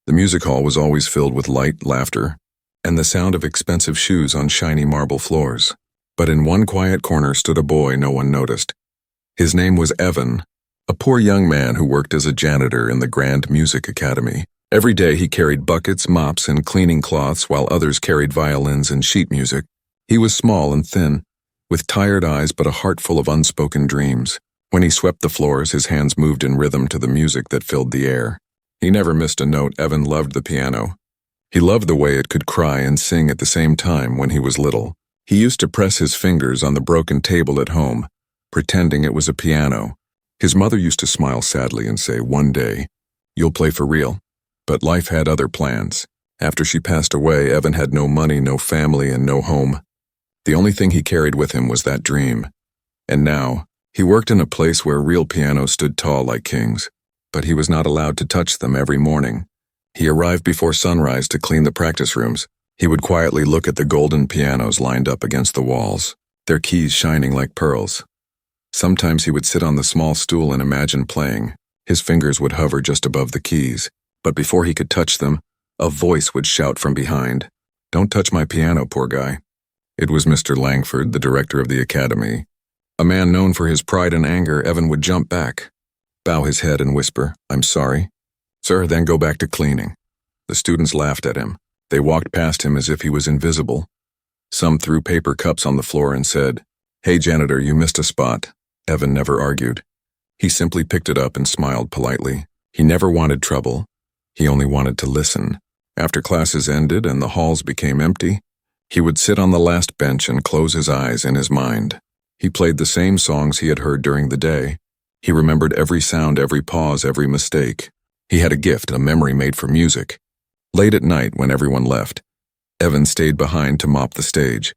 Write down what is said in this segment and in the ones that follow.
The music hall was always filled with light, laughter, and the sound of expensive shoes on shiny marble floors. But in one quiet corner stood a boy no one noticed. His name was Evan, a poor young man who worked as a janitor in the Grand Music Academy. Every day he carried buckets, mops, and cleaning cloths while others carried violins and sheet music. He was small and thin, with tired eyes but a heart full of unspoken dreams. When he swept the floors, his hands moved in rhythm to the music that filled the air. He never missed a note. Evan loved the piano. He loved the way it could cry and sing at the same time when he was little. He used to press his fingers on the broken table at home, pretending it was a piano. His mother used to smile sadly and say, "One day, you'll play for real." But life had other plans. After she passed away, Evan had no money, no family, and no home. The only thing he carried with him was that dream. And now, he worked in a place where real pianos stood tall like kings. But he was not allowed to touch them every morning. He arrived before sunrise to clean the practice rooms. He would quietly look at the golden pianos lined up against the walls, their keys shining like pearls. Sometimes he would sit on the small stool and imagine playing. His fingers would hover just above the keys, but before he could touch them, a voice would shout from behind, "Don't touch my piano, poor guy." It was Mr. Langford, the director of the academy. A man known for his pride and anger, Evan would jump back, bow his head and whisper, "I'm sorry." "Sir, then go back to cleaning." The students laughed at him. They walked past him as if he was invisible. Some threw paper cups on the floor and said, "Hey janitor, you missed a spot." Evan never argued. He simply picked it up and smiled politely. He never wanted trouble. He only wanted to listen. After classes ended and the halls became empty, he would sit on the last bench and close his eyes in his mind. He played the same songs he had heard during the day. He remembered every sound, every pause, every mistake. He had a gift, a memory made for music. Late at night, when everyone left, Evan stayed behind to mop the stage.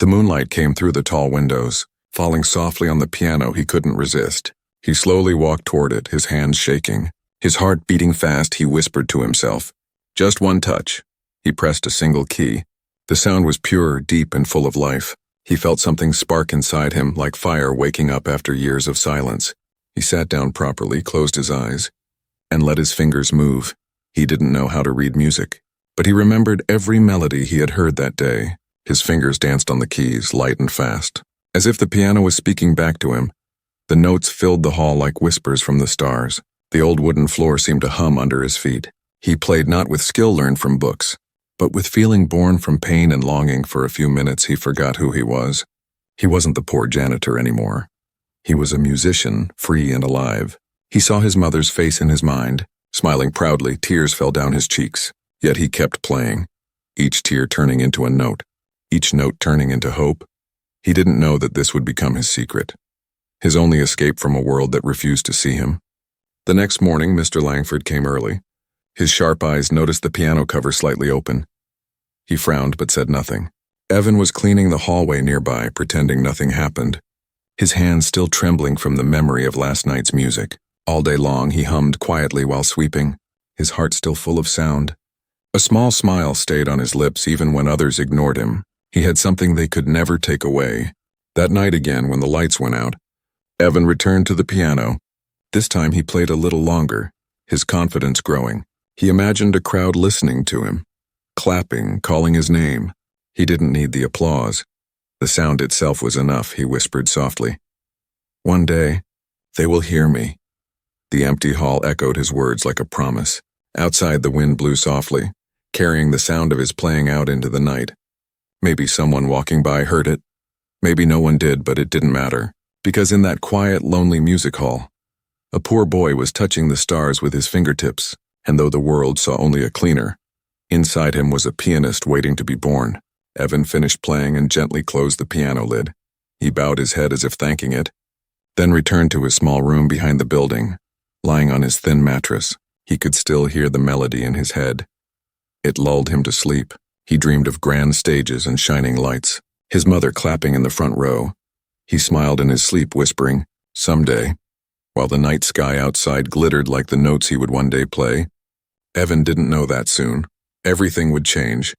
The moonlight came through the tall windows, falling softly on the piano. He couldn't resist. He slowly walked toward it, his hands shaking. His heart beating fast, he whispered to himself, "Just one touch." He pressed a single key. The sound was pure, deep, and full of life. He felt something spark inside him, like fire waking up after years of silence. He sat down properly, closed his eyes, and let his fingers move. He didn't know how to read music, but he remembered every melody he had heard that day. His fingers danced on the keys, light and fast. As if the piano was speaking back to him, the notes filled the hall like whispers from the stars. The old wooden floor seemed to hum under his feet. He played not with skill learned from books, but with feeling born from pain and longing. For a few minutes he forgot who he was. He wasn't the poor janitor anymore. He was a musician, free and alive. He saw his mother's face in his mind. Smiling proudly, tears fell down his cheeks. Yet he kept playing, each tear turning into a note, each note turning into hope. He didn't know that this would become his secret, his only escape from a world that refused to see him. The next morning, Mr. Langford came early. His sharp eyes noticed the piano cover slightly open. He frowned but said nothing. Evan was cleaning the hallway nearby, pretending nothing happened, his hands still trembling from the memory of last night's music. All day long he hummed quietly while sweeping, his heart still full of sound. A small smile stayed on his lips even when others ignored him. He had something they could never take away. That night again, when the lights went out, Evan returned to the piano. This time he played a little longer, his confidence growing. He imagined a crowd listening to him, clapping, calling his name. He didn't need the applause. The sound itself was enough, he whispered softly. "One day, they will hear me." The empty hall echoed his words like a promise. Outside, the wind blew softly, carrying the sound of his playing out into the night. Maybe someone walking by heard it. Maybe no one did, but it didn't matter. Because in that quiet, lonely music hall, a poor boy was touching the stars with his fingertips, and though the world saw only a cleaner, inside him was a pianist waiting to be born. Evan finished playing and gently closed the piano lid. He bowed his head as if thanking it, then returned to his small room behind the building. Lying on his thin mattress, he could still hear the melody in his head. It lulled him to sleep. He dreamed of grand stages and shining lights, his mother clapping in the front row. He smiled in his sleep, whispering, "Someday," while the night sky outside glittered like the notes he would one day play. Evan didn't know that soon. Everything would change.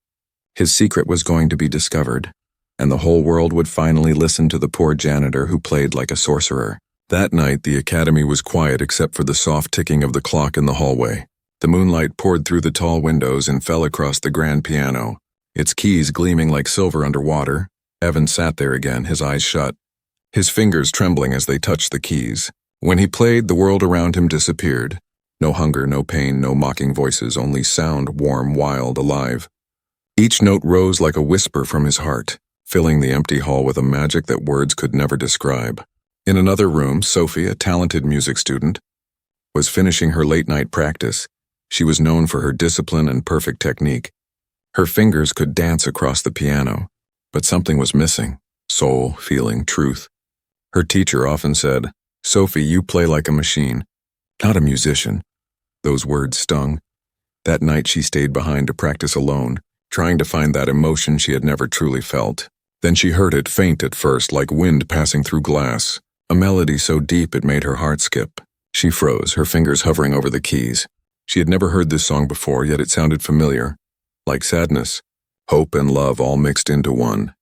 His secret was going to be discovered, and the whole world would finally listen to the poor janitor who played like a sorcerer. That night, the academy was quiet except for the soft ticking of the clock in the hallway. The moonlight poured through the tall windows and fell across the grand piano, its keys gleaming like silver underwater. Evan sat there again, his eyes shut, his fingers trembling as they touched the keys. When he played, the world around him disappeared. No hunger, no pain, no mocking voices, only sound, warm, wild, alive. Each note rose like a whisper from his heart, filling the empty hall with a magic that words could never describe. In another room, Sophie, a talented music student, was finishing her late-night practice. She was known for her discipline and perfect technique. Her fingers could dance across the piano, but something was missing: soul, feeling, truth. Her teacher often said, "Sophie, you play like a machine, not a musician." Those words stung. That night she stayed behind to practice alone, trying to find that emotion she had never truly felt. Then she heard it, faint at first, like wind passing through glass, a melody so deep it made her heart skip. She froze, her fingers hovering over the keys. She had never heard this song before, yet it sounded familiar, like sadness, hope, and love all mixed into one.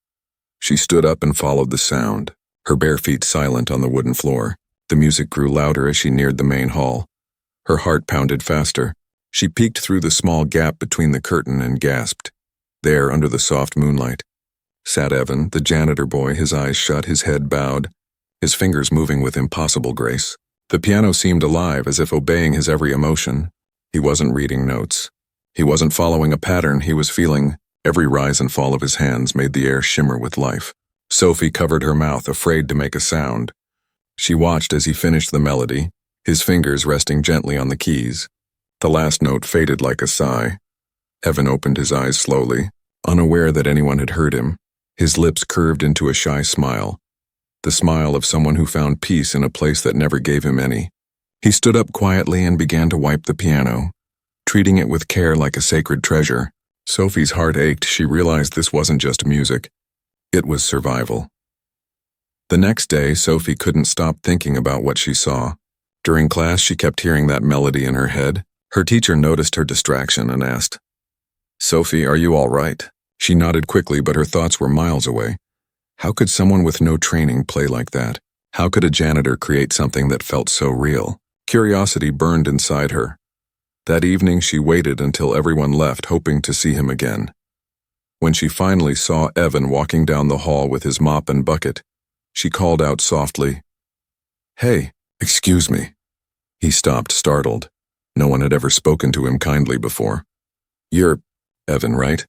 She stood up and followed the sound, her bare feet silent on the wooden floor. The music grew louder as she neared the main hall. Her heart pounded faster. She peeked through the small gap between the curtain and gasped. There, under the soft moonlight, sat Evan, the janitor boy, his eyes shut, his head bowed, his fingers moving with impossible grace. The piano seemed alive, as if obeying his every emotion. He wasn't reading notes. He wasn't following a pattern, he was feeling. Every rise and fall of his hands made the air shimmer with life. Sophie covered her mouth, afraid to make a sound. She watched as he finished the melody, his fingers resting gently on the keys. The last note faded like a sigh. Evan opened his eyes slowly, unaware that anyone had heard him. His lips curved into a shy smile, the smile of someone who found peace in a place that never gave him any. He stood up quietly and began to wipe the piano, treating it with care like a sacred treasure. Sophie's heart ached. She realized this wasn't just music. It was survival. The next day, Sophie couldn't stop thinking about what she saw. During class, she kept hearing that melody in her head. Her teacher noticed her distraction and asked, "Sophie, are you all right?" She nodded quickly, but her thoughts were miles away. How could someone with no training play like that? How could a janitor create something that felt so real? Curiosity burned inside her. That evening, she waited until everyone left, hoping to see him again. When she finally saw Evan walking down the hall with his mop and bucket, she called out softly, "Hey, excuse me." He stopped, startled. No one had ever spoken to him kindly before. "You're Evan, right?"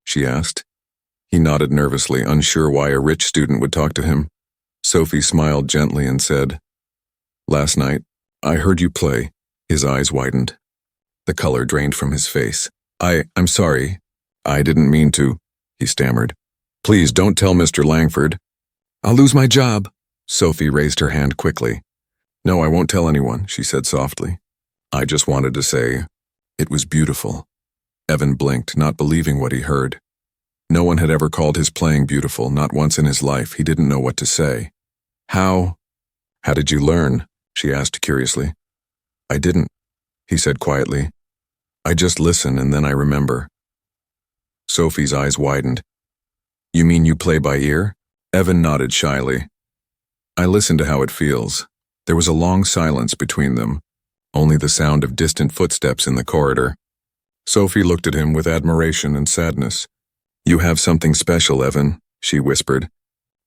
she asked. He nodded nervously, unsure why a rich student would talk to him. Sophie smiled gently and said, "Last night, I heard you play." His eyes widened. The color drained from his face. I'm sorry. I didn't mean to," he stammered. "Please don't tell Mr. Langford. I'll lose my job." Sophie raised her hand quickly. "No, I won't tell anyone," she said softly. "I just wanted to say, it was beautiful." Evan blinked, not believing what he heard. No one had ever called his playing beautiful, not once in his life. He didn't know what to say. How did you learn?" she asked curiously. "I didn't," he said quietly. "I just listen and then I remember." Sophie's eyes widened. "You mean you play by ear?" Evan nodded shyly. "I listen to how it feels." There was a long silence between them, only the sound of distant footsteps in the corridor. Sophie looked at him with admiration and sadness. "You have something special, Evan," she whispered.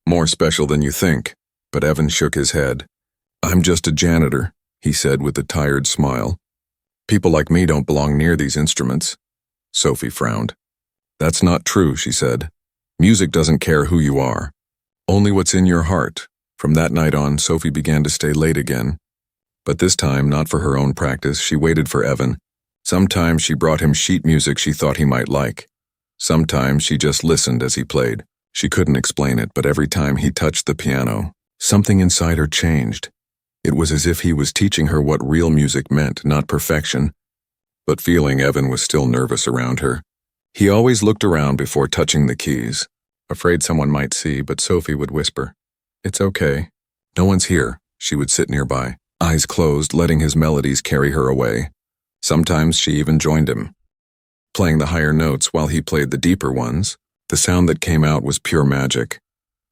"More special than you think." But Evan shook his head. "I'm just a janitor," he said with a tired smile. "People like me don't belong near these instruments." Sophie frowned. "That's not true," she said. "Music doesn't care who you are, only what's in your heart." From that night on, Sophie began to stay late again. But this time, not for her own practice, she waited for Evan. Sometimes she brought him sheet music she thought he might like. Sometimes she just listened as he played. She couldn't explain it, but every time he touched the piano, something inside her changed. It was as if he was teaching her what real music meant, not perfection. But feeling Evan was still nervous around her. He always looked around before touching the keys, afraid someone might see, but Sophie would whisper, "It's okay. No one's here." She would sit nearby, eyes closed, letting his melodies carry her away. Sometimes she even joined him, playing the higher notes while he played the deeper ones. The sound that came out was pure magic,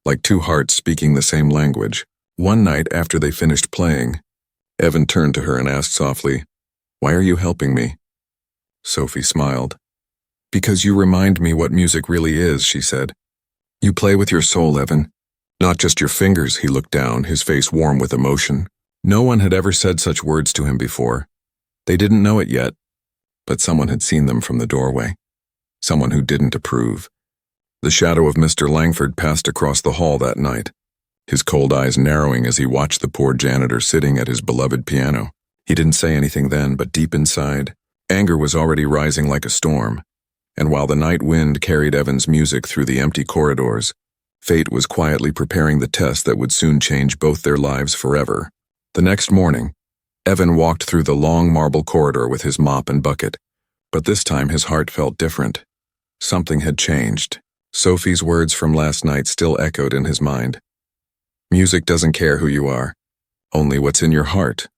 like two hearts speaking the same language. One night after they finished playing, Evan turned to her and asked softly, "Why are you helping me?" Sophie smiled. Because you remind me what music really is, she said. You play with your soul, Evan. Not just your fingers, he looked down, his face warm with emotion. No one had ever said such words to him before. They didn't know it yet, but someone had seen them from the doorway. Someone who didn't approve. The shadow of Mr. Langford passed across the hall that night, his cold eyes narrowing as he watched the poor janitor sitting at his beloved piano. He didn't say anything then, but deep inside, anger was already rising like a storm. And while the night wind carried Evan's music through the empty corridors, fate was quietly preparing the test that would soon change both their lives forever. The next morning, Evan walked through the long marble corridor with his mop and bucket, but this time his heart felt different. Something had changed. Sophie's words from last night still echoed in his mind. Music doesn't care who you are, only what's in your heart.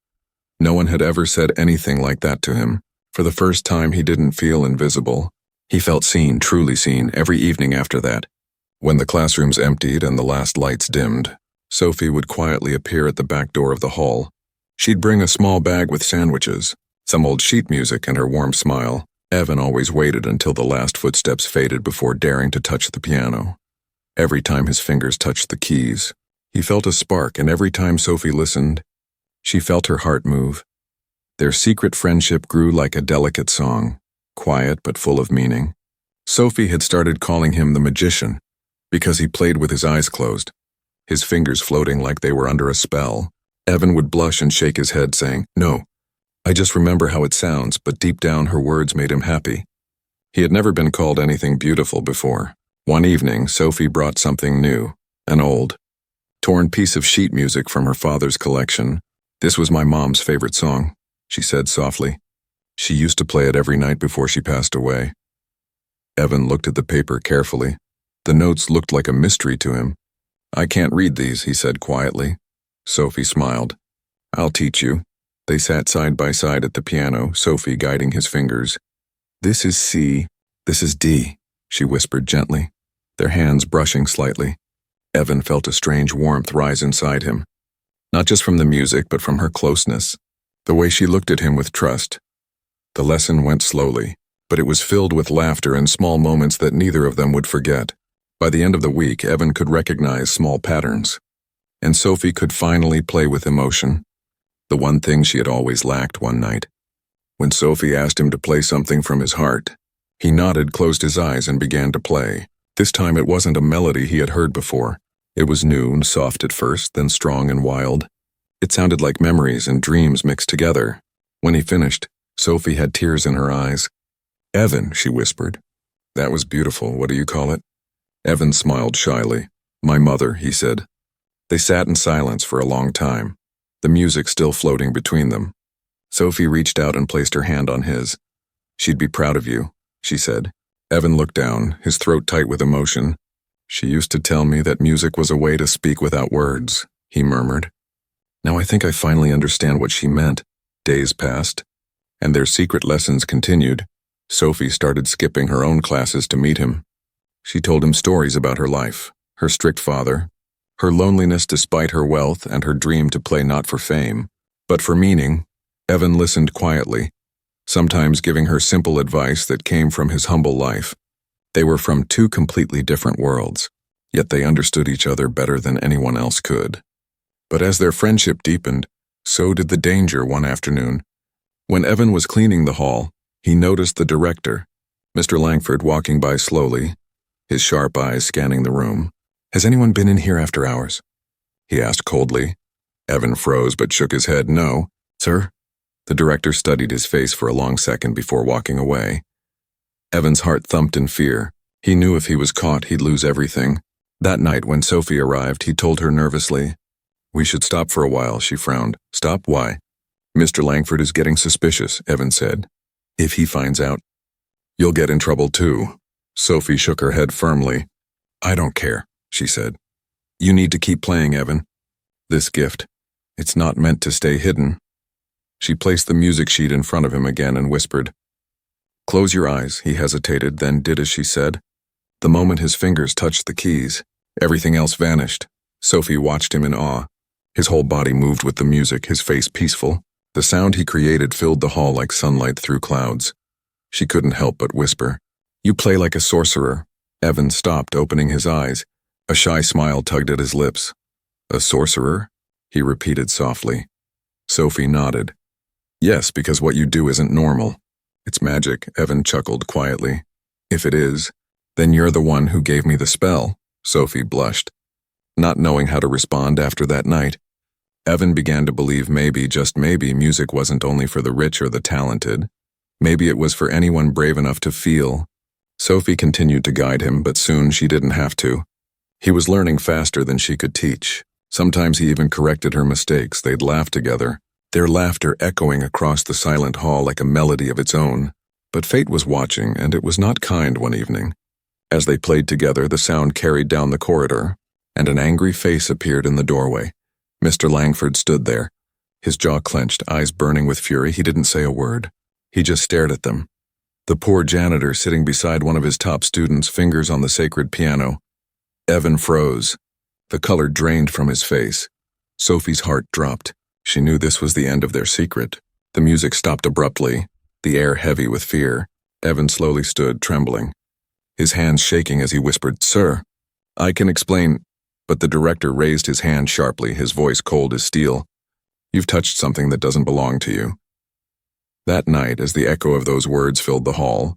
No one had ever said anything like that to him. For the first time, he didn't feel invisible. He felt seen, truly seen, every evening after that. When the classrooms emptied and the last lights dimmed, Sophie would quietly appear at the back door of the hall. She'd bring a small bag with sandwiches, some old sheet music, and her warm smile. Evan always waited until the last footsteps faded before daring to touch the piano. Every time his fingers touched the keys, he felt a spark, and every time Sophie listened, she felt her heart move. Their secret friendship grew like a delicate song, quiet but full of meaning. Sophie had started calling him the magician because he played with his eyes closed, his fingers floating like they were under a spell. Evan would blush and shake his head, saying, "No, I just remember how it sounds," but deep down her words made him happy. He had never been called anything beautiful before. One evening, Sophie brought something new, an old, torn piece of sheet music from her father's collection. "This was my mom's favorite song," she said softly. "She used to play it every night before she passed away." Evan looked at the paper carefully. The notes looked like a mystery to him. "I can't read these," he said quietly. Sophie smiled. "I'll teach you." They sat side by side at the piano, Sophie guiding his fingers. "This is C, this is D," she whispered gently, their hands brushing slightly. Evan felt a strange warmth rise inside him, not just from the music, but from her closeness, the way she looked at him with trust. The lesson went slowly, but it was filled with laughter and small moments that neither of them would forget. By the end of the week, Evan could recognize small patterns, and Sophie could finally play with emotion. The one thing she had always lacked one night. When Sophie asked him to play something from his heart, he nodded, closed his eyes, and began to play. This time it wasn't a melody he had heard before. It was new and soft at first, then strong and wild. It sounded like memories and dreams mixed together. When he finished, Sophie had tears in her eyes. "Evan," she whispered. "That was beautiful. What do you call it?" Evan smiled shyly. "My mother," he said. They sat in silence for a long time, the music still floating between them. Sophie reached out and placed her hand on his. "She'd be proud of you," she said. Evan looked down, his throat tight with emotion. "She used to tell me that music was a way to speak without words," he murmured. "Now I think I finally understand what she meant." Days passed, and their secret lessons continued. Sophie started skipping her own classes to meet him. She told him stories about her life, her strict father, her loneliness despite her wealth, and her dream to play not for fame, but for meaning. Evan listened quietly, sometimes giving her simple advice that came from his humble life. They were from two completely different worlds, yet they understood each other better than anyone else could. But as their friendship deepened, so did the danger one afternoon. When Evan was cleaning the hall, he noticed the director, Mr. Langford, walking by slowly, his sharp eyes scanning the room. "Has anyone been in here after hours?" he asked coldly. Evan froze but shook his head. "No, sir." The director studied his face for a long second before walking away. Evan's heart thumped in fear. He knew if he was caught, he'd lose everything. That night, when Sophie arrived, he told her nervously. "We should stop for a while," she frowned. "Stop? Why?" "Mr. Langford is getting suspicious," Evan said. "If he finds out, you'll get in trouble too." Sophie shook her head firmly. "I don't care," she said. "You need to keep playing, Evan. This gift, it's not meant to stay hidden." She placed the music sheet in front of him again and whispered. "Close your eyes." He hesitated, then did as she said. The moment his fingers touched the keys, everything else vanished. Sophie watched him in awe. His whole body moved with the music, his face peaceful. The sound he created filled the hall like sunlight through clouds. She couldn't help but whisper. You play like a sorcerer. Evan stopped, opening his eyes. A shy smile tugged at his lips. A sorcerer? He repeated softly. Sophie nodded. Yes, because what you do isn't normal. It's magic, Evan chuckled quietly. If it is, then you're the one who gave me the spell, Sophie blushed. Not knowing how to respond after that night, Evan began to believe maybe, just maybe, music wasn't only for the rich or the talented. Maybe it was for anyone brave enough to feel. Sophie continued to guide him, but soon she didn't have to. He was learning faster than she could teach. Sometimes he even corrected her mistakes. They'd laugh together, their laughter echoing across the silent hall like a melody of its own. But fate was watching, and it was not kind one evening. As they played together, the sound carried down the corridor, and an angry face appeared in the doorway. Mr. Langford stood there, his jaw clenched, eyes burning with fury. He didn't say a word. He just stared at them. The poor janitor sitting beside one of his top students, fingers on the sacred piano. Evan froze. The color drained from his face. Sophie's heart dropped. She knew this was the end of their secret. The music stopped abruptly, the air heavy with fear. Evan slowly stood, trembling, his hands shaking as he whispered, Sir, I can explain. But the director raised his hand sharply, his voice cold as steel. You've touched something that doesn't belong to you. That night, as the echo of those words filled the hall,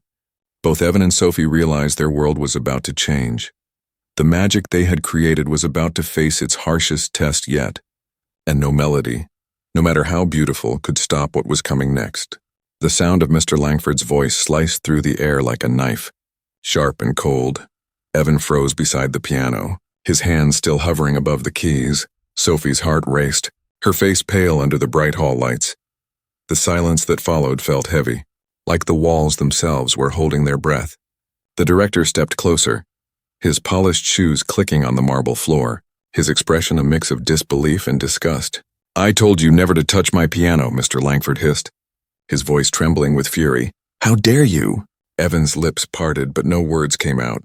both Evan and Sophie realized their world was about to change. The magic they had created was about to face its harshest test yet, and no melody, no matter how beautiful, could stop what was coming next. The sound of Mr. Langford's voice sliced through the air like a knife, sharp and cold. Evan froze beside the piano, his hands still hovering above the keys. Sophie's heart raced, her face pale under the bright hall lights. The silence that followed felt heavy, like the walls themselves were holding their breath. The director stepped closer, his polished shoes clicking on the marble floor, his expression a mix of disbelief and disgust. I told you never to touch my piano, Mr. Langford hissed, his voice trembling with fury. How dare you? Evan's lips parted, but no words came out.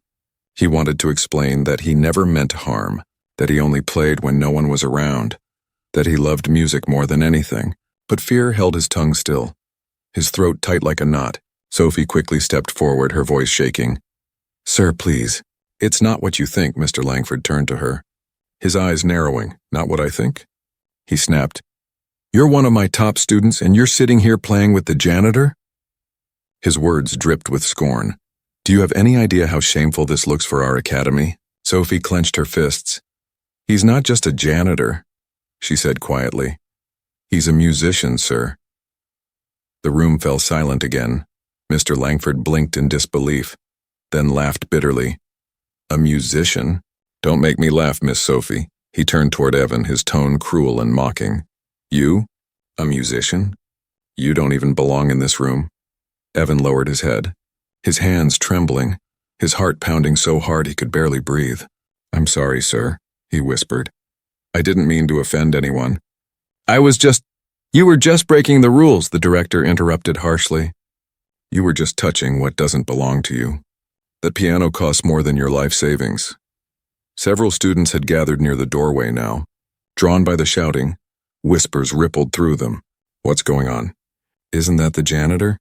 He wanted to explain that he never meant harm, that he only played when no one was around, that he loved music more than anything, but fear held his tongue still, his throat tight like a knot. Sophie quickly stepped forward, her voice shaking. Sir, please. It's not what you think, Mr. Langford turned to her, his eyes narrowing. Not what I think? He snapped. You're one of my top students, and you're sitting here playing with the janitor? His words dripped with scorn. Do you have any idea how shameful this looks for our academy? Sophie clenched her fists. He's not just a janitor, she said quietly. He's a musician, sir. The room fell silent again. Mr. Langford blinked in disbelief, then laughed bitterly. A musician? Don't make me laugh, Miss Sophie. He turned toward Evan, his tone cruel and mocking. You? A musician? You don't even belong in this room. Evan lowered his head, his hands trembling, his heart pounding so hard he could barely breathe. I'm sorry, sir, he whispered. I didn't mean to offend anyone. You were just breaking the rules, the director interrupted harshly. You were just touching what doesn't belong to you. That piano costs more than your life savings. Several students had gathered near the doorway now. Drawn by the shouting, whispers rippled through them. What's going on? Isn't that the janitor?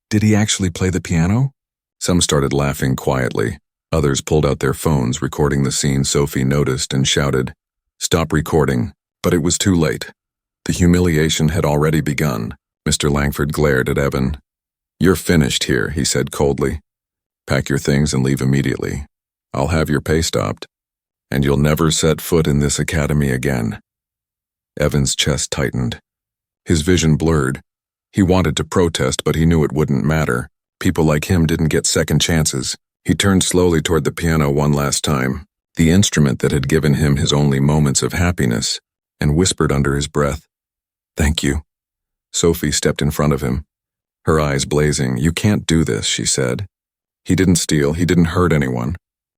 Did he actually play the piano? Some started laughing quietly. Others pulled out their phones, recording the scene. Sophie noticed and shouted, Stop recording. But it was too late. The humiliation had already begun. Mr. Langford glared at Evan. You're finished here, he said coldly. Pack your things and leave immediately. I'll have your pay stopped, and you'll never set foot in this academy again. Evan's chest tightened. His vision blurred. He wanted to protest, but he knew it wouldn't matter. People like him didn't get second chances. He turned slowly toward the piano one last time, the instrument that had given him his only moments of happiness, and whispered under his breath, Thank you. Sophie stepped in front of him, her eyes blazing. You can't do this, she said. He didn't steal, he didn't hurt anyone.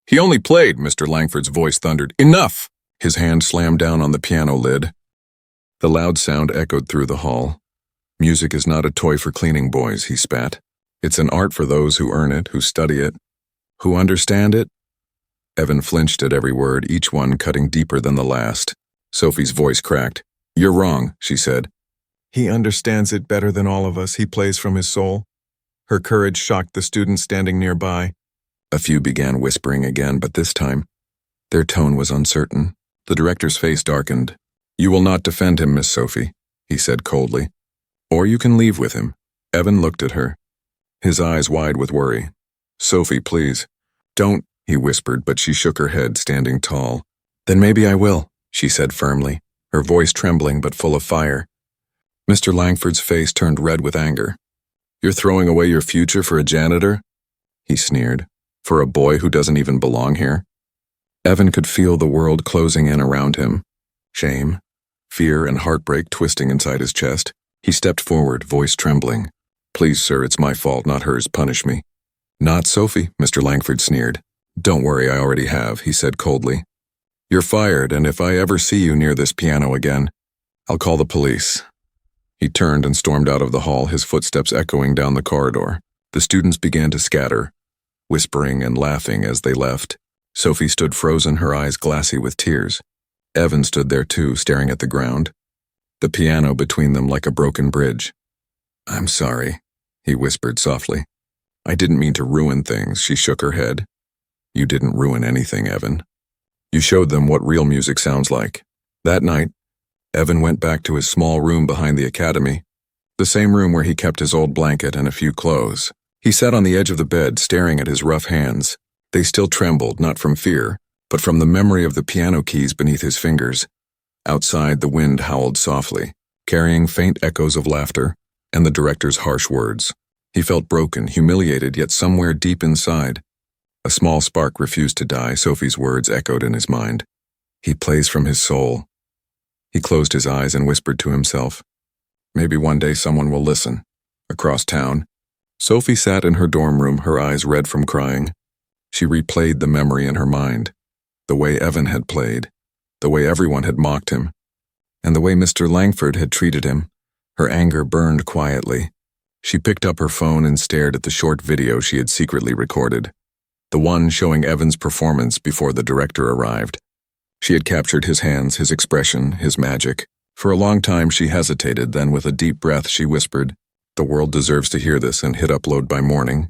He only played, Mr. Langford's voice thundered. Enough! His hand slammed down on the piano lid. The loud sound echoed through the hall. Music is not a toy for cleaning boys, he spat. It's an art for those who earn it, who study it, who understand it. Evan flinched at every word, each one cutting deeper than the last. Sophie's voice cracked. You're wrong, she said. He understands it better than all of us. He plays from his soul. Her courage shocked the students standing nearby. A few began whispering again, but this time, their tone was uncertain. The director's face darkened. "You will not defend him, Miss Sophie," he said coldly. "Or you can leave with him." Evan looked at her, his eyes wide with worry. "Sophie, please." "Don't," he whispered, but she shook her head, standing tall. "Then maybe I will," she said firmly, her voice trembling but full of fire. Mr. Langford's face turned red with anger. "You're throwing away your future for a janitor?" he sneered. "For a boy who doesn't even belong here?" Evan could feel the world closing in around him. Shame, fear, and heartbreak twisting inside his chest. He stepped forward, voice trembling. "Please, sir, it's my fault, not hers. Punish me." "Not Sophie," Mr. Langford sneered. "Don't worry, I already have," he said coldly. "You're fired, and if I ever see you near this piano again, I'll call the police." He turned and stormed out of the hall, his footsteps echoing down the corridor. The students began to scatter, whispering and laughing as they left. Sophie stood frozen, her eyes glassy with tears. Evan stood there too, staring at the ground, the piano between them like a broken bridge. "I'm sorry," he whispered softly. "I didn't mean to ruin things." She shook her head. "You didn't ruin anything, Evan. You showed them what real music sounds like." That night, Evan went back to his small room behind the academy, the same room where he kept his old blanket and a few clothes. He sat on the edge of the bed, staring at his rough hands. They still trembled, not from fear, but from the memory of the piano keys beneath his fingers. Outside, the wind howled softly, carrying faint echoes of laughter and the director's harsh words. He felt broken, humiliated, yet somewhere deep inside, a small spark refused to die. Sophie's words echoed in his mind. "He plays from his soul." He closed his eyes and whispered to himself, "Maybe one day someone will listen." Across town, Sophie sat in her dorm room, her eyes red from crying. She replayed the memory in her mind, the way Evan had played, the way everyone had mocked him, and the way Mr. Langford had treated him. Her anger burned quietly. She picked up her phone and stared at the short video she had secretly recorded, the one showing Evan's performance before the director arrived. She had captured his hands, his expression, his magic. For a long time she hesitated, then with a deep breath she whispered, "The world deserves to hear this," and hit upload by morning.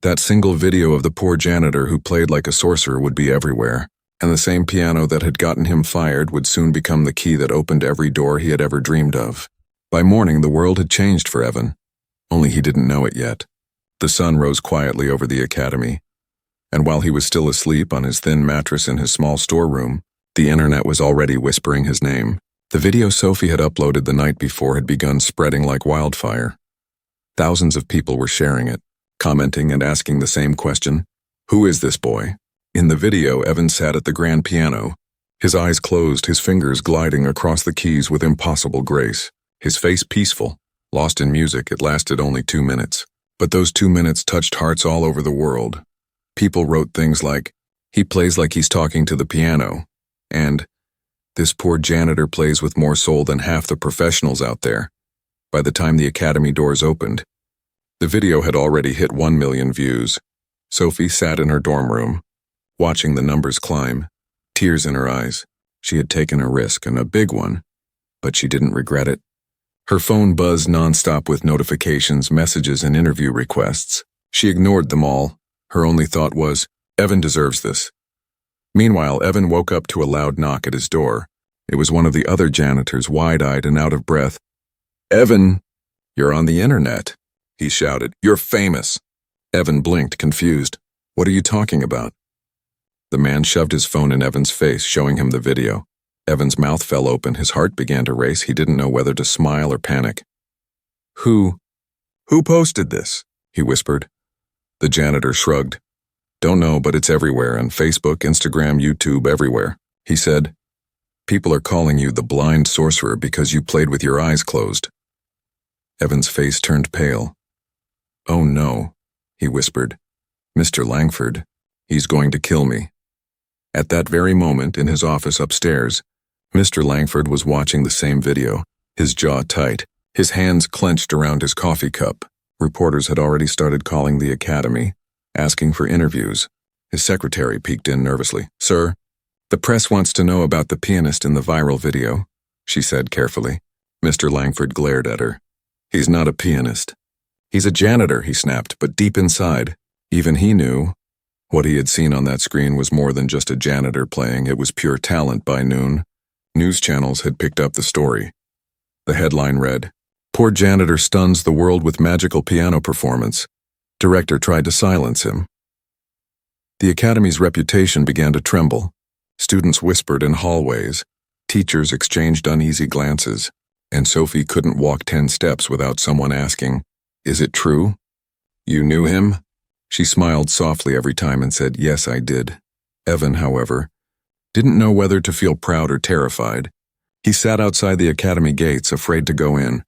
That single video of the poor janitor who played like a sorcerer would be everywhere, and the same piano that had gotten him fired would soon become the key that opened every door he had ever dreamed of. By morning, the world had changed for Evan, only he didn't know it yet. The sun rose quietly over the academy, and while he was still asleep on his thin mattress in his small storeroom, the internet was already whispering his name. The video Sophie had uploaded the night before had begun spreading like wildfire. Thousands of people were sharing it, commenting and asking the same question, "Who is this boy?" In the video, Evan sat at the grand piano, his eyes closed, his fingers gliding across the keys with impossible grace, his face peaceful, lost in music. It lasted only 2 minutes, but those 2 minutes touched hearts all over the world. People wrote things like, "He plays like he's talking to the piano," and "This poor janitor plays with more soul than half the professionals out there." By the time the academy doors opened, the video had already hit 1 million views. Sophie sat in her dorm room, watching the numbers climb, tears in her eyes. She had taken a risk, and a big one, but she didn't regret it. Her phone buzzed nonstop with notifications, messages, and interview requests. She ignored them all. Her only thought was, "Evan deserves this." Meanwhile, Evan woke up to a loud knock at his door. It was one of the other janitors, wide-eyed and out of breath. "Evan, you're on the internet," he shouted. "You're famous." Evan blinked, confused. "What are you talking about?" The man shoved his phone in Evan's face, showing him the video. Evan's mouth fell open, his heart began to race. He didn't know whether to smile or panic. Who posted this?" he whispered. The janitor shrugged. "Don't know, but it's everywhere, on Facebook, Instagram, YouTube, everywhere," he said. "People are calling you the blind sorcerer because you played with your eyes closed." Evan's face turned pale. "Oh no," he whispered. "Mr. Langford, he's going to kill me." At that very moment, in his office upstairs, Mr. Langford was watching the same video, his jaw tight, his hands clenched around his coffee cup. Reporters had already started calling the academy, asking for interviews. His secretary peeked in nervously. "Sir, the press wants to know about the pianist in the viral video," she said carefully. Mr. Langford glared at her. "He's not a pianist. "He's a janitor," he snapped, but deep inside, even he knew what he had seen on that screen was more than just a janitor playing. It was pure talent by noon. News channels had picked up the story. The headline read, "Poor janitor stuns the world with magical piano performance. Director tried to silence him." The Academy's reputation began to tremble. Students whispered in hallways. Teachers exchanged uneasy glances. And Sophie couldn't walk 10 steps without someone asking, "Is it true? You knew him?" She smiled softly every time and said, "Yes, I did." Evan, however, didn't know whether to feel proud or terrified. He sat outside the academy gates, afraid to go in,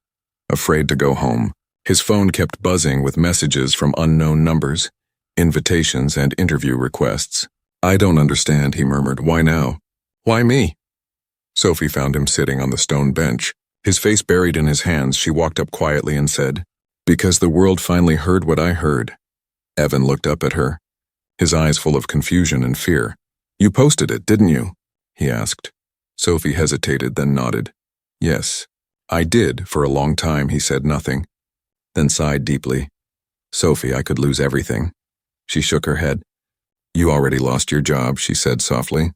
afraid to go home. His phone kept buzzing with messages from unknown numbers, invitations and interview requests. "I don't understand," he murmured. "Why now? Why me?" Sophie found him sitting on the stone bench, his face buried in his hands. She walked up quietly and said, "Because the world finally heard what I heard." Evan looked up at her, his eyes full of confusion and fear. "You posted it, didn't you?" he asked. Sophie hesitated, then nodded. "Yes, I did. For a long time," he said nothing, then sighed deeply. "Sophie, I could lose everything." She shook her head. "You already lost your job," she said softly.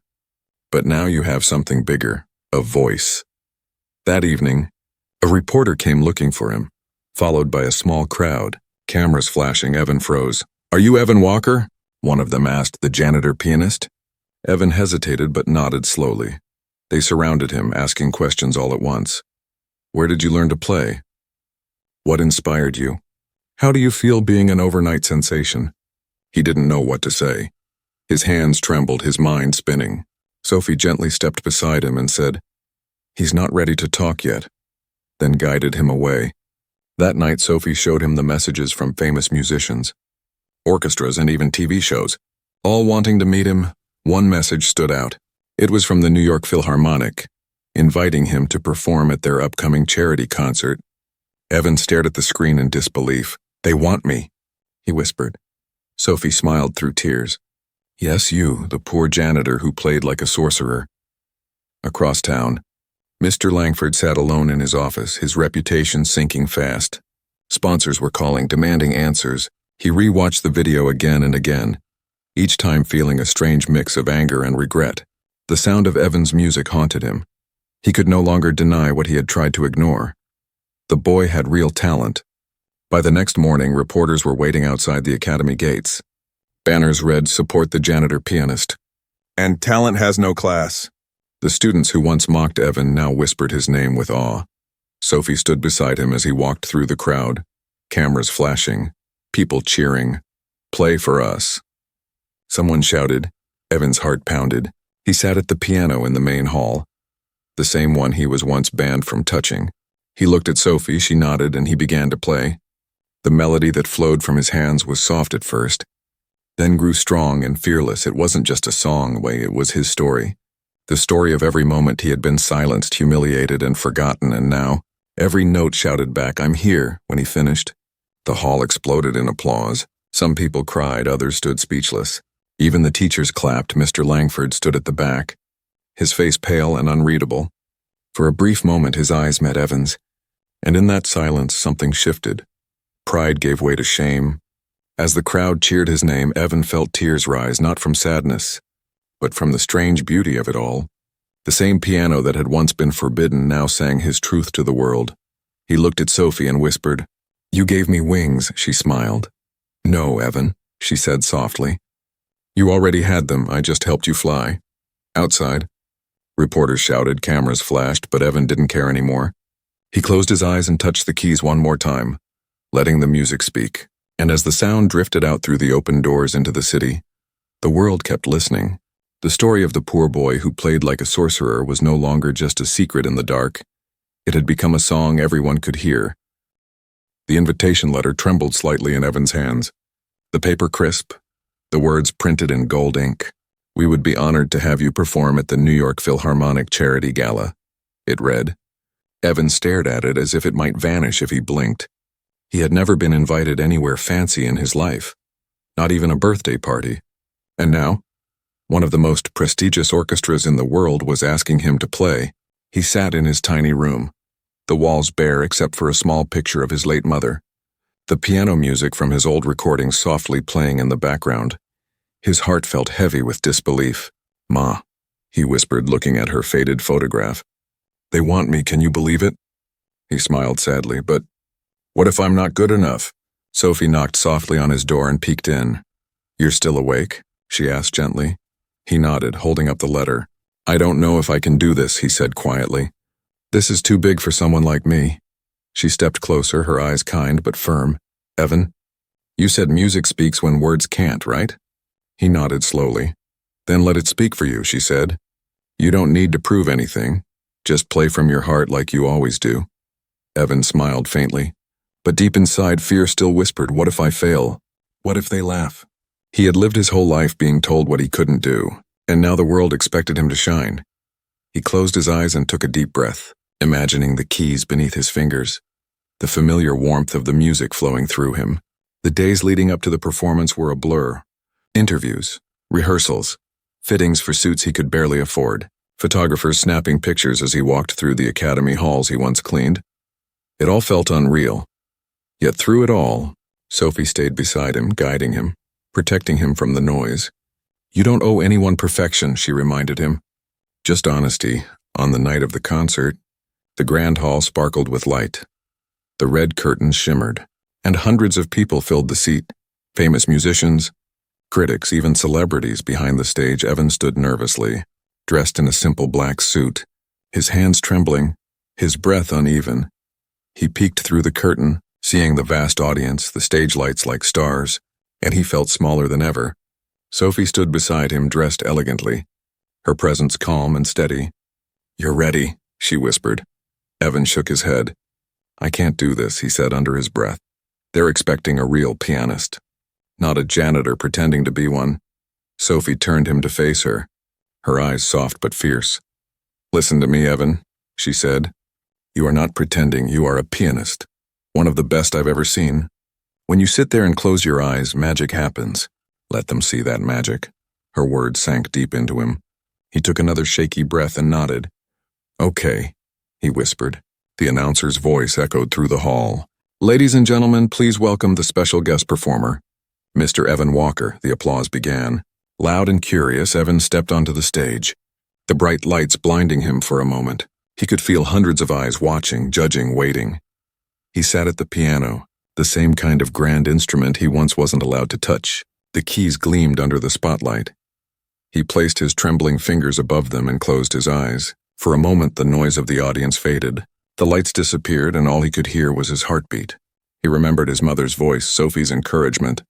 "But now you have something bigger, a voice." That evening, a reporter came looking for him, followed by a small crowd, cameras flashing. Evan froze. "Are you Evan Walker?" one of them asked the janitor pianist. Evan hesitated but nodded slowly. They surrounded him, asking questions all at once. "Where did you learn to play? What inspired you? How do you feel being an overnight sensation?" He didn't know what to say. His hands trembled, his mind spinning. Sophie gently stepped beside him and said, "He's not ready to talk yet," then guided him away. That night, Sophie showed him the messages from famous musicians, orchestras, and even TV shows, all wanting to meet him. One message stood out. It was from the New York Philharmonic, inviting him to perform at their upcoming charity concert. Evan stared at the screen in disbelief. "They want me," he whispered. Sophie smiled through tears. "Yes, you, the poor janitor who played like a sorcerer." Across town, Mr. Langford sat alone in his office, his reputation sinking fast. Sponsors were calling, demanding answers. He rewatched the video again and again, each time feeling a strange mix of anger and regret. The sound of Evan's music haunted him. He could no longer deny what he had tried to ignore. The boy had real talent. By the next morning, reporters were waiting outside the academy gates. Banners read, "Support the janitor pianist," and "Talent has no class." The students who once mocked Evan now whispered his name with awe. Sophie stood beside him as he walked through the crowd, cameras flashing, people cheering. "Play for us." Someone shouted. Evan's heart pounded. He sat at the piano in the main hall, the same one he was once banned from touching. He looked at Sophie, she nodded, and he began to play. The melody that flowed from his hands was soft at first, then grew strong and fearless. It wasn't just a song, it was his story. The story of every moment he had been silenced, humiliated, and forgotten, and now, every note shouted back, "I'm here," when he finished. The hall exploded in applause. Some people cried, others stood speechless. Even the teachers clapped. Mr. Langford stood at the back, his face pale and unreadable. For a brief moment his eyes met Evan's, and in that silence something shifted. Pride gave way to shame. As the crowd cheered his name, Evan felt tears rise, not from sadness, but from the strange beauty of it all. The same piano that had once been forbidden now sang his truth to the world. He looked at Sophie and whispered, "You gave me wings," she smiled. "No, Evan," she said softly. "You already had them, I just helped you fly." Outside, reporters shouted, cameras flashed, but Evan didn't care anymore. He closed his eyes and touched the keys one more time, letting the music speak. And as the sound drifted out through the open doors into the city, the world kept listening. The story of the poor boy who played like a sorcerer was no longer just a secret in the dark. It had become a song everyone could hear. The invitation letter trembled slightly in Evan's hands, the paper crisp, the words printed in gold ink. "We would be honored to have you perform at the New York Philharmonic Charity Gala," it read. Evan stared at it as if it might vanish if he blinked. He had never been invited anywhere fancy in his life, not even a birthday party. And now, one of the most prestigious orchestras in the world was asking him to play. He sat in his tiny room, the walls bare except for a small picture of his late mother. the piano music from his old recordings softly playing in the background. His heart felt heavy with disbelief. "Ma," he whispered, looking at her faded photograph. "They want me, can you believe it?" He smiled sadly, "But what if I'm not good enough?" Sophie knocked softly on his door and peeked in. "You're still awake?" she asked gently. He nodded, holding up the letter. "I don't know if I can do this," he said quietly. "This is too big for someone like me." She stepped closer, her eyes kind but firm. "Evan, you said music speaks when words can't, right?" He nodded slowly. "Then let it speak for you," she said. "You don't need to prove anything. Just play from your heart like you always do." Evan smiled faintly, but deep inside fear still whispered, "What if I fail? What if they laugh?" He had lived his whole life being told what he couldn't do, and now the world expected him to shine. He closed his eyes and took a deep breath, imagining the keys beneath his fingers, the familiar warmth of the music flowing through him. The days leading up to the performance were a blur. Interviews, rehearsals, fittings for suits he could barely afford, photographers snapping pictures as he walked through the academy halls he once cleaned. It all felt unreal. Yet through it all, Sophie stayed beside him, guiding him, protecting him from the noise. "You don't owe anyone perfection," she reminded him. Just honesty. On the night of the concert, the grand hall sparkled with light. The red curtains shimmered, and hundreds of people filled the seat. Famous musicians, critics, even celebrities behind the stage. Evan stood nervously, dressed in a simple black suit, his hands trembling, his breath uneven. He peeked through the curtain, seeing the vast audience, the stage lights like stars, and he felt smaller than ever. Sophie stood beside him, dressed elegantly, her presence calm and steady. "You're ready," she whispered. Evan shook his head. "I can't do this," he said under his breath. "They're expecting a real pianist, not a janitor pretending to be one." Sophie turned him to face her, her eyes soft but fierce. "Listen to me, Evan," she said. "You are not pretending, you are a pianist, one of the best I've ever seen. When you sit there and close your eyes, magic happens. Let them see that magic." Her words sank deep into him. He took another shaky breath and nodded. "Okay," he whispered. The announcer's voice echoed through the hall. "Ladies and gentlemen, please welcome the special guest performer, Mr. Evan Walker." The applause began. Loud and curious, Evan stepped onto the stage, the bright lights blinding him for a moment. He could feel hundreds of eyes watching, judging, waiting. He sat at the piano, the same kind of grand instrument he once wasn't allowed to touch. The keys gleamed under the spotlight. He placed his trembling fingers above them and closed his eyes. For a moment, the noise of the audience faded. The lights disappeared, and all he could hear was his heartbeat. He remembered his mother's voice, Sophie's encouragement,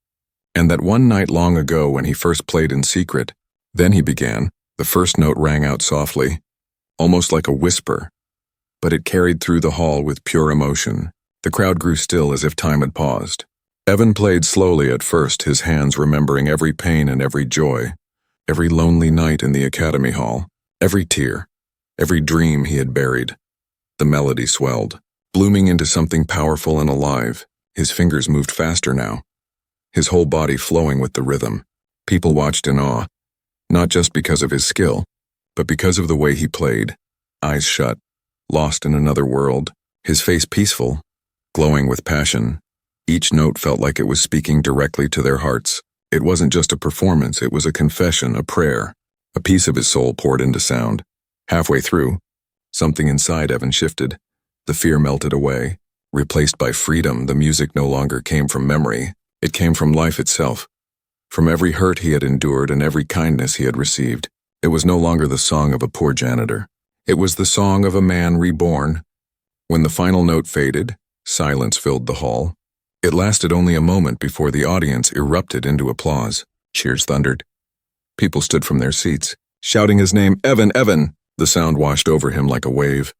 and that one night long ago when he first played in secret. Then he began. The first note rang out softly, almost like a whisper, but it carried through the hall with pure emotion. The crowd grew still as if time had paused. Evan played slowly at first, his hands remembering every pain and every joy, every lonely night in the academy hall, every tear, every dream he had buried. The melody swelled, blooming into something powerful and alive. His fingers moved faster now, his whole body flowing with the rhythm. People watched in awe, not just because of his skill, but because of the way he played. Eyes shut, lost in another world, his face peaceful, glowing with passion. Each note felt like it was speaking directly to their hearts. It wasn't just a performance, it was a confession, a prayer. A piece of his soul poured into sound. Halfway through, something inside Evan shifted. The fear melted away, replaced by freedom. The music no longer came from memory. It came from life itself, from every hurt he had endured and every kindness he had received. It was no longer the song of a poor janitor. It was the song of a man reborn. When the final note faded, silence filled the hall. It lasted only a moment before the audience erupted into applause. Cheers thundered. People stood from their seats, shouting his name, "Evan, Evan!" The sound washed over him like a wave.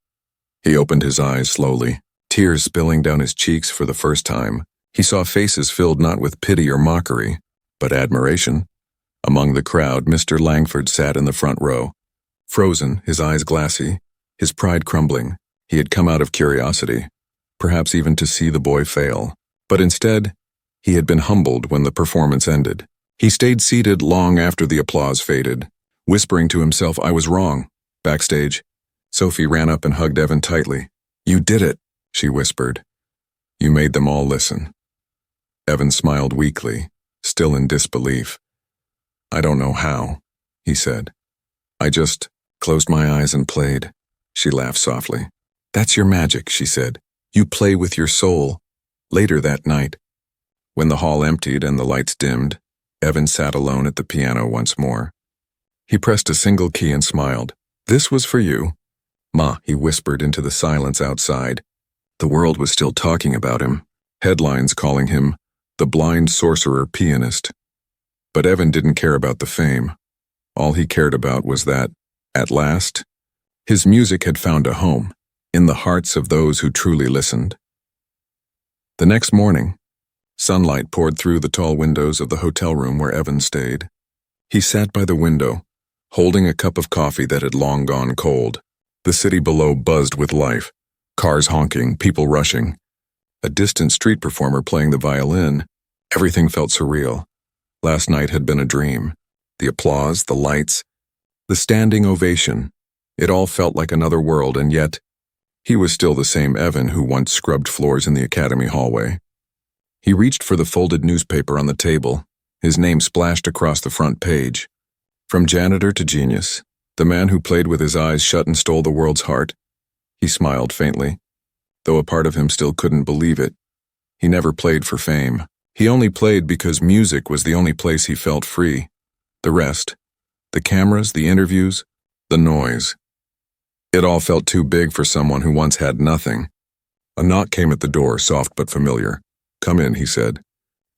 He opened his eyes slowly, tears spilling down his cheeks for the first time. He saw faces filled not with pity or mockery, but admiration. Among the crowd, Mr. Langford sat in the front row, frozen, his eyes glassy, his pride crumbling. He had come out of curiosity, perhaps even to see the boy fail. But instead, he had been humbled when the performance ended. He stayed seated long after the applause faded, whispering to himself, "I was wrong." Backstage, Sophie ran up and hugged Evan tightly. "You did it," she whispered. "You made them all listen." Evan smiled weakly, still in disbelief. I don't know how, he said. I just closed my eyes and played. She laughed softly. That's your magic, she said. You play with your soul. Later that night, when the hall emptied and the lights dimmed, Evan sat alone at the piano once more. He pressed a single key and smiled. This was for you. Ma, he whispered into the silence outside. The world was still talking about him, headlines calling him the blind sorcerer pianist. But Evan didn't care about the fame. All he cared about was that, at last, his music had found a home in the hearts of those who truly listened. The next morning, sunlight poured through the tall windows of the hotel room where Evan stayed. He sat by the window, holding a cup of coffee that had long gone cold. The city below buzzed with life, cars honking, people rushing. A distant street performer playing the violin. Everything felt surreal. Last night had been a dream. The applause, the lights, the standing ovation. It all felt like another world, and yet, he was still the same Evan who once scrubbed floors in the academy hallway. He reached for the folded newspaper on the table. His name splashed across the front page. From janitor to genius, the man who played with his eyes shut and stole the world's heart. He smiled faintly, though a part of him still couldn't believe it. He never played for fame. He only played because music was the only place he felt free. The rest, the cameras, the interviews, the noise. It all felt too big for someone who once had nothing. A knock came at the door, soft but familiar. Come in, he said.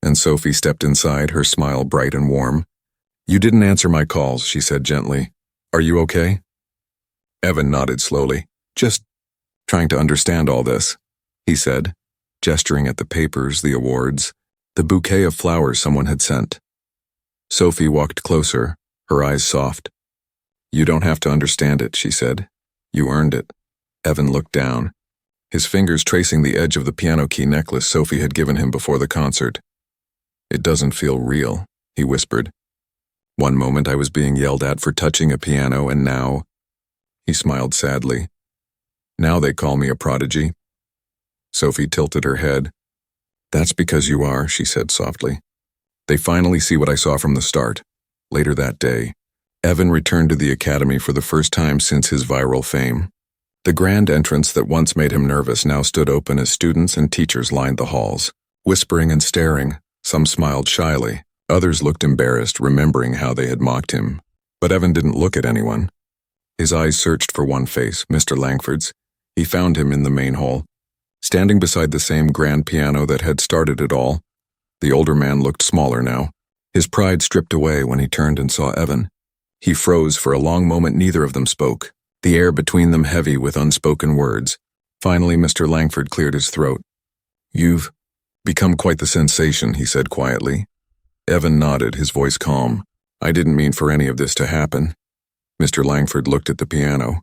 And Sophie stepped inside, her smile bright and warm. You didn't answer my calls, she said gently. Are you okay? Evan nodded slowly. Just trying to understand all this, he said, gesturing at the papers, the awards, the bouquet of flowers someone had sent. Sophie walked closer, her eyes soft. You don't have to understand it, she said. You earned it. Evan looked down, his fingers tracing the edge of the piano key necklace Sophie had given him before the concert. It doesn't feel real, he whispered. One moment I was being yelled at for touching a piano, and now... He smiled sadly. Now they call me a prodigy. Sophie tilted her head. That's because you are, she said softly. They finally see what I saw from the start. Later that day, Evan returned to the academy for the first time since his viral fame. The grand entrance that once made him nervous now stood open as students and teachers lined the halls, whispering and staring. Some smiled shyly, others looked embarrassed, remembering how they had mocked him. But Evan didn't look at anyone. His eyes searched for one face, Mr. Langford's. He found him in the main hall, standing beside the same grand piano that had started it all. The older man looked smaller now, his pride stripped away when he turned and saw Evan. He froze for a long moment. Neither of them spoke, the air between them heavy with unspoken words. Finally, Mr. Langford cleared his throat. You've become quite the sensation, he said quietly. Evan nodded, his voice calm. I didn't mean for any of this to happen. Mr. Langford looked at the piano,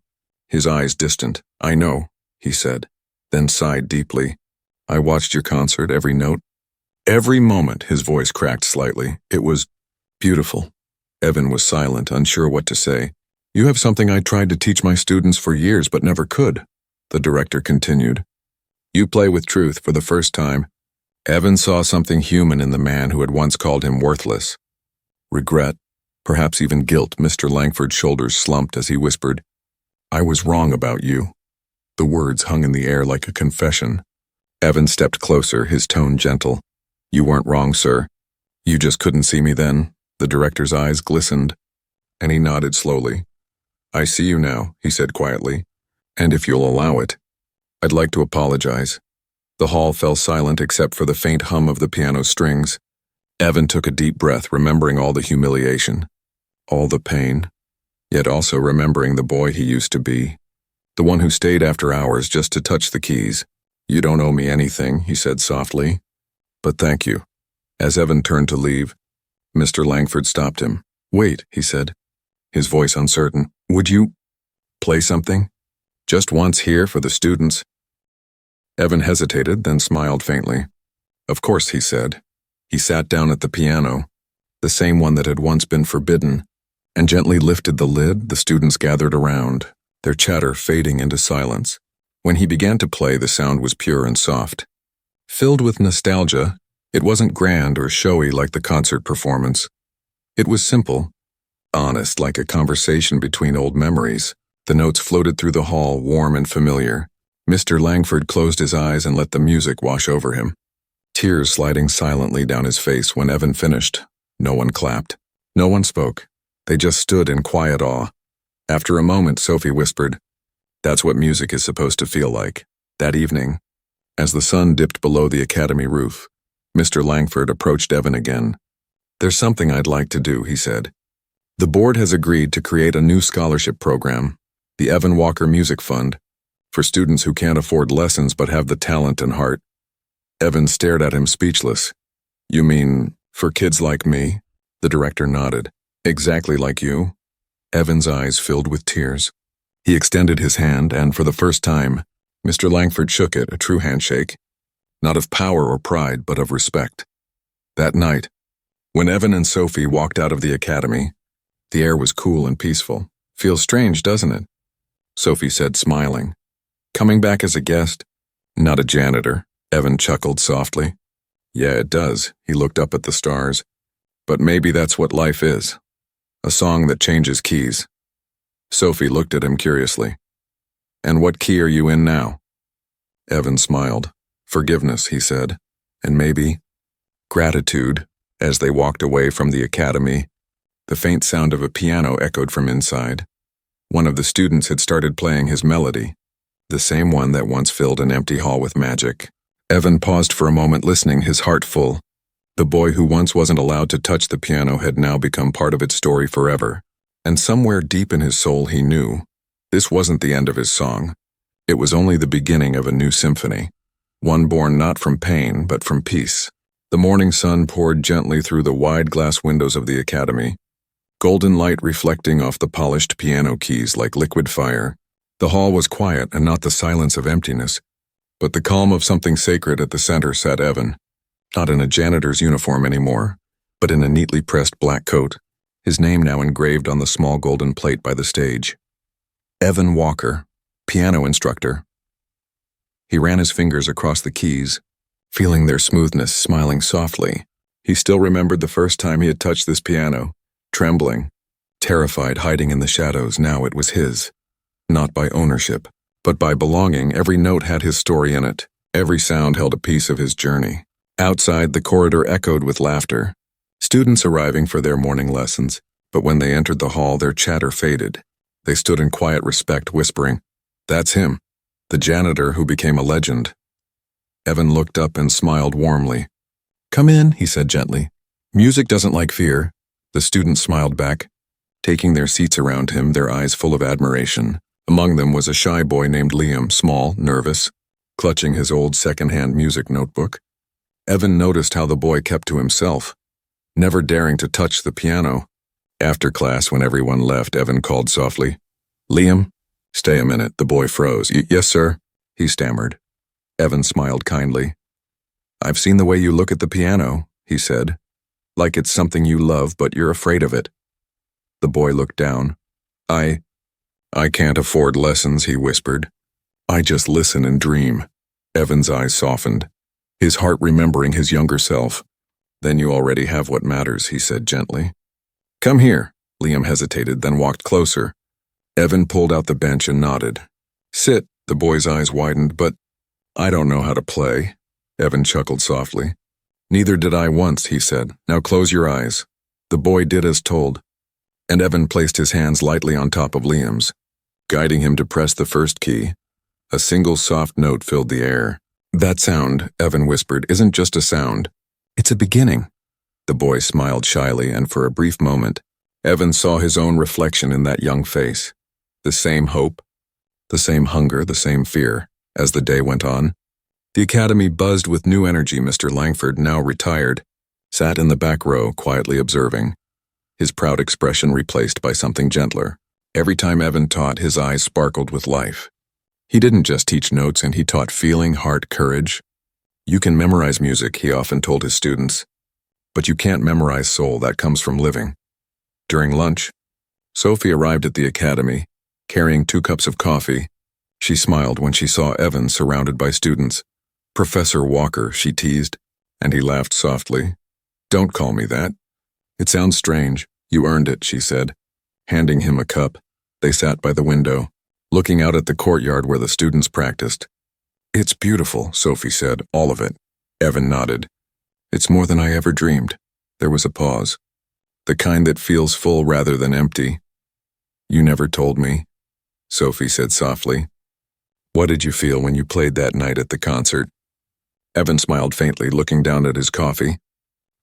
his eyes distant. I know, he said, then sighed deeply. I watched your concert, every note. Every moment, his voice cracked slightly. It was beautiful. Evan was silent, unsure what to say. You have something I tried to teach my students for years but never could, the director continued. You play with truth for the first time. Evan saw something human in the man who had once called him worthless. Regret, perhaps even guilt. Mr. Langford's shoulders slumped as he whispered, I was wrong about you. The words hung in the air like a confession. Evan stepped closer, his tone gentle. You weren't wrong, sir. You just couldn't see me then. The director's eyes glistened, and he nodded slowly. I see you now, he said quietly, and if you'll allow it, I'd like to apologize. The hall fell silent except for the faint hum of the piano strings. Evan took a deep breath, remembering all the humiliation, all the pain, yet also remembering the boy he used to be, the one who stayed after hours just to touch the keys. You don't owe me anything, he said softly, but thank you. As Evan turned to leave, Mr. Langford stopped him. Wait, he said, his voice uncertain. Would you play something? Just once here for the students? Evan hesitated, then smiled faintly. Of course, he said. He sat down at the piano, the same one that had once been forbidden, and gently lifted the lid. The students gathered around, their chatter fading into silence. When he began to play, the sound was pure and soft. Filled with nostalgia, It wasn't grand or showy like the concert performance. It was simple, honest, like a conversation between old memories. The notes floated through the hall, warm and familiar. Mr. Langford closed his eyes and let the music wash over him, tears sliding silently down his face when Evan finished. No one clapped. No one spoke. They just stood in quiet awe. After a moment, Sophie whispered, "That's what music is supposed to feel like." That evening, as the sun dipped below the academy roof, Mr. Langford approached Evan again. "There's something I'd like to do," he said. "The board has agreed to create a new scholarship program, the Evan Walker Music Fund, for students who can't afford lessons but have the talent and heart." Evan stared at him speechless. "You mean, for kids like me?" The director nodded. "Exactly like you?" Evan's eyes filled with tears. He extended his hand, and for the first time, Mr. Langford shook it, a true handshake, not of power or pride, but of respect. That night, when Evan and Sophie walked out of the academy, the air was cool and peaceful. "Feels strange, doesn't it?" Sophie said, smiling. "Coming back as a guest, not a janitor." Evan chuckled softly. "Yeah, it does." He looked up at the stars. "But maybe that's what life is. A song that changes keys." Sophie looked at him curiously. "And what key are you in now?" Evan smiled. "Forgiveness," he said, "and maybe gratitude." As they walked away from the academy, the faint sound of a piano echoed from inside. One of the students had started playing his melody, the same one that once filled an empty hall with magic. Evan paused for a moment, listening, his heart full. The boy who once wasn't allowed to touch the piano had now become part of its story forever. And somewhere deep in his soul he knew this wasn't the end of his song. It was only the beginning of a new symphony, one born not from pain but from peace. The morning sun poured gently through the wide glass windows of the academy, golden light reflecting off the polished piano keys like liquid fire. The hall was quiet, and not the silence of emptiness, but the calm of something sacred. At the center sat Evan, not in a janitor's uniform anymore, but in a neatly pressed black coat, his name now engraved on the small golden plate by the stage. Evan Walker, piano instructor. He ran his fingers across the keys, feeling their smoothness, smiling softly. He still remembered the first time he had touched this piano, trembling, terrified, hiding in the shadows. Now it was his, not by ownership, but by belonging. Every note had his story in it. Every sound held a piece of his journey. Outside, the corridor echoed with laughter, students arriving for their morning lessons, but when they entered the hall, their chatter faded. They stood in quiet respect, whispering, "That's him, the janitor who became a legend." Evan looked up and smiled warmly. "Come in," he said gently. "Music doesn't like fear." The students smiled back, taking their seats around him, their eyes full of admiration. Among them was a shy boy named Liam, small, nervous, clutching his old second-hand music notebook. Evan noticed how the boy kept to himself, never daring to touch the piano. After class, when everyone left, Evan called softly, "Liam, stay a minute." The boy froze. "Yes, sir," he stammered. Evan smiled kindly. "I've seen the way you look at the piano," he said, "like it's something you love, but you're afraid of it." The boy looked down. I can't afford lessons," he whispered. "I just listen and dream." Evan's eyes softened, his heart remembering his younger self. "Then you already have what matters," he said gently. "Come here." Liam hesitated, then walked closer. Evan pulled out the bench and nodded. "Sit." The boy's eyes widened. "But I don't know how to play." Evan chuckled softly. "Neither did I once," he said. "Now close your eyes." The boy did as told, and Evan placed his hands lightly on top of Liam's, guiding him to press the first key. A single soft note filled the air. "That sound," Evan whispered, "isn't just a sound. It's a beginning." The boy smiled shyly, and for a brief moment, Evan saw his own reflection in that young face. The same hope, the same hunger, the same fear. As the day went on, the academy buzzed with new energy. Mr. Langford, now retired, sat in the back row, quietly observing, his proud expression replaced by something gentler. Every time Evan taught, his eyes sparkled with life. He didn't just teach notes, and he taught feeling, heart, courage. "You can memorize music," he often told his students, "but you can't memorize soul. That comes from living." During lunch, Sophie arrived at the academy, carrying 2 cups of coffee. She smiled when she saw Evan surrounded by students. "Professor Walker," she teased, And he laughed softly. Don't call me that. It sounds strange. You earned it, she said, handing him a cup. They sat by the window, looking out at the courtyard where the students practiced. It's beautiful, Sophie said, all of it. Evan nodded. It's more than I ever dreamed. There was a pause. The kind that feels full rather than empty. You never told me, Sophie said softly. What did you feel when you played that night at the concert? Evan smiled faintly, looking down at his coffee.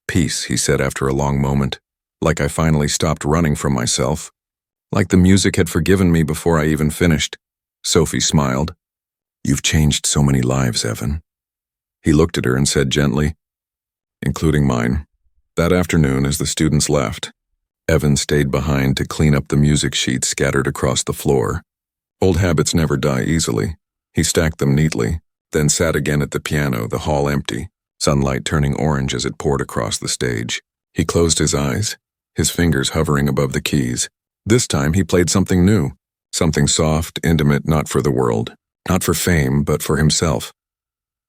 Peace, he said after a long moment, like I finally stopped running from myself. Like the music had forgiven me before I even finished. Sophie smiled. You've changed so many lives, Evan. He looked at her and said gently, including mine. That afternoon, as the students left, Evan stayed behind to clean up the music sheets scattered across the floor. Old habits never die easily. He stacked them neatly, then sat again at the piano, the hall empty, sunlight turning orange as it poured across the stage. He closed his eyes, his fingers hovering above the keys. This time he played something new, something soft, intimate, not for the world, not for fame, but for himself.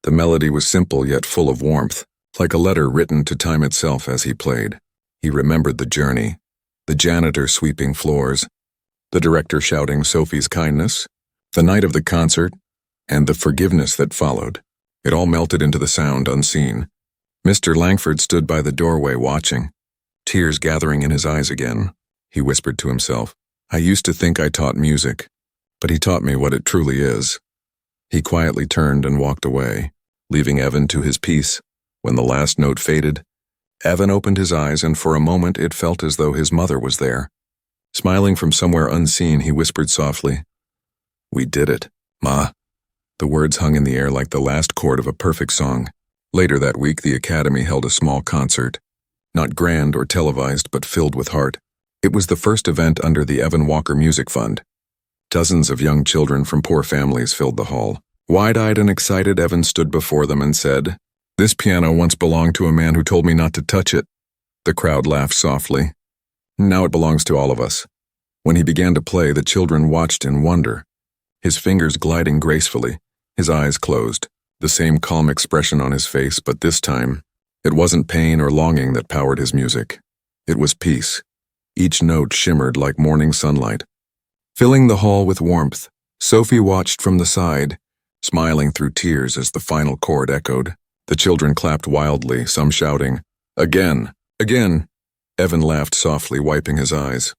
The melody was simple yet full of warmth, like a letter written to time itself as he played. He remembered the journey, the janitor sweeping floors, the director shouting Sophie's kindness, the night of the concert, and the forgiveness that followed. It all melted into the sound unseen. Mr. Langford stood by the doorway watching, tears gathering in his eyes again. He whispered to himself, I used to think I taught music, but he taught me what it truly is. He quietly turned and walked away, leaving Evan to his peace. When the last note faded, Evan opened his eyes, and for a moment it felt as though his mother was there. Smiling from somewhere unseen, he whispered softly, We did it, Ma. The words hung in the air like the last chord of a perfect song. Later that week, the Academy held a small concert. Not grand or televised, but filled with heart. It was the first event under the Evan Walker Music Fund. Dozens of young children from poor families filled the hall. Wide-eyed and excited, Evan stood before them and said, This piano once belonged to a man who told me not to touch it. The crowd laughed softly. Now it belongs to all of us. When he began to play, the children watched in wonder, his fingers gliding gracefully, his eyes closed, the same calm expression on his face, but this time, it wasn't pain or longing that powered his music. It was peace. Each note shimmered like morning sunlight. Filling the hall with warmth, Sophie watched from the side, smiling through tears as the final chord echoed. The children clapped wildly, some shouting, Again! Again! Evan laughed softly, wiping his eyes.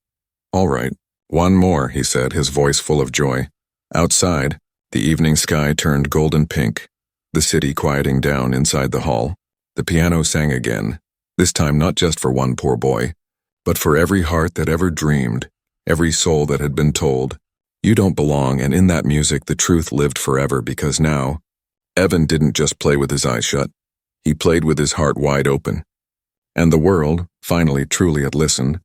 All right, one more, he said, his voice full of joy. Outside, the evening sky turned golden pink, the city quieting down inside the hall. The piano sang again, this time not just for one poor boy, but for every heart that ever dreamed, every soul that had been told, You don't belong, and in that music the truth lived forever, because now, Evan didn't just play with his eyes shut, he played with his heart wide open. And the world, finally truly had listened,